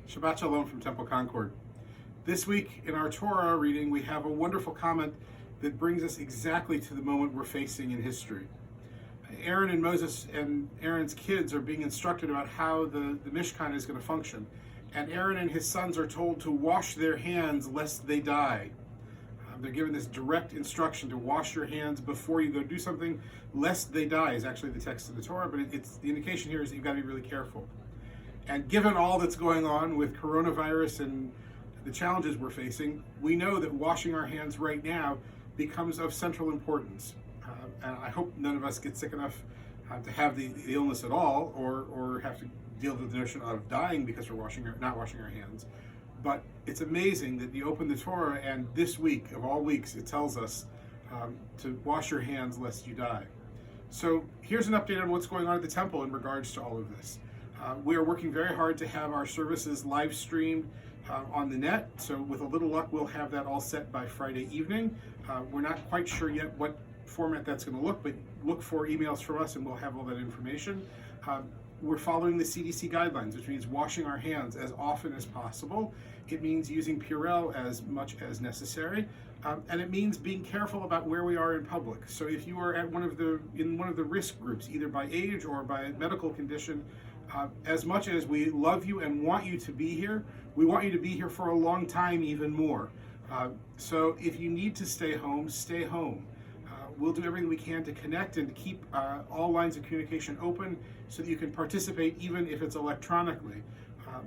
Shabbat Shalom from Temple Concord. This week in our Torah reading, we have a wonderful comment that brings us exactly to the moment we're facing in history. Aaron and Moses and Aaron's kids are being instructed about how the Mishkan is going to function. And Aaron and his sons are told to wash their hands lest they die. They're given this direct instruction to wash your hands before you go do something, lest they die, is actually the text of the Torah, but it's the indication here is that you've got to be really careful. And given all that's going on with coronavirus and the challenges we're facing, we know that washing our hands right now becomes of central importance. And I hope none of us get sick enough to have the illness at all, or have to deal with the notion of dying because we're not washing our hands. But it's amazing that you open the Torah, and this week, of all weeks, it tells us to wash your hands lest you die. So here's an update on what's going on at the temple in regards to all of this. We are working very hard to have our services live streamed on the net. So with a little luck, we'll have that all set by Friday evening. We're not quite sure yet what format that's going to look, but look for emails from us and we'll have all that information. We're following the CDC guidelines, which means washing our hands as often as possible. It means using Purell as much as necessary. And it means being careful about where we are in public. So if you are at in one of the risk groups, either by age or by medical condition, as much as we love you and want you to be here, we want you to be here for a long time even more. So if you need to stay home, stay home. We'll do everything we can to connect and to keep all lines of communication open so that you can participate even if it's electronically.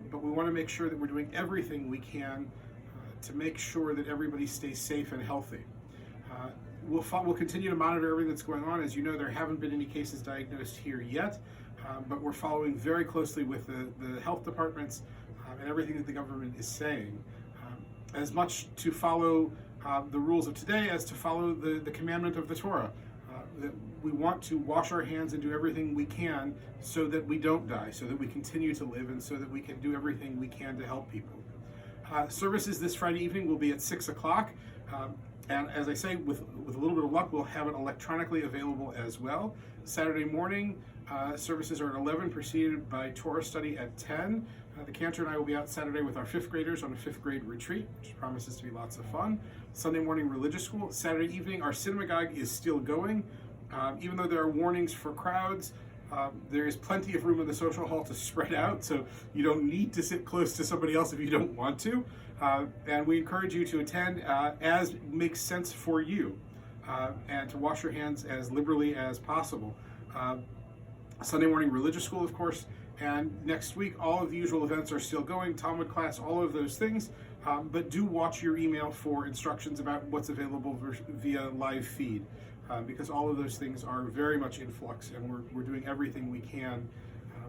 But we want to make sure that we're doing everything we can to make sure that everybody stays safe and healthy. We'll continue to monitor everything that's going on. As you know, there haven't been any cases diagnosed here yet, but we're following very closely with the health departments and everything that the government is saying. As much to follow the rules of today as to follow the commandment of the Torah. That we want to wash our hands and do everything we can so that we don't die, so that we continue to live, and so that we can do everything we can to help people. Services this Friday evening will be at 6 o'clock. And as I say, with a little bit of luck, we'll have it electronically available as well. Saturday morning, services are at 11, preceded by Torah study at 10. The cantor and I will be out Saturday with our 5th graders on a 5th grade retreat, which promises to be lots of fun. Sunday morning, religious school. Saturday evening, our synagogue is still going. Even though there are warnings for crowds, there is plenty of room in the social hall to spread out, so you don't need to sit close to somebody else if you don't want to. And we encourage you to attend as makes sense for you, and to wash your hands as liberally as possible. Sunday morning religious school, of course, and next week all of the usual events are still going, Talmud class, all of those things, but do watch your email for instructions about what's available via live feed, because all of those things are very much in flux, and we're doing everything we can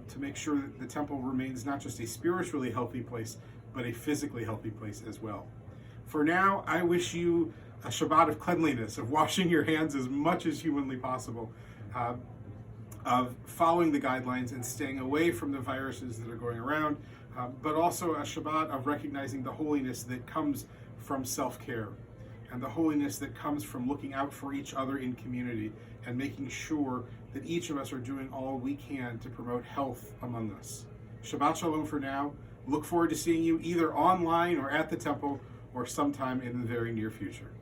to make sure that the temple remains not just a spiritually healthy place, but a physically healthy place as well. For now, I wish you a Shabbat of cleanliness, of washing your hands as much as humanly possible, of following the guidelines and staying away from the viruses that are going around, but also a Shabbat of recognizing the holiness that comes from self-care and the holiness that comes from looking out for each other in community and making sure that each of us are doing all we can to promote health among us. Shabbat Shalom for now. Look forward to seeing you either online or at the temple or sometime in the very near future.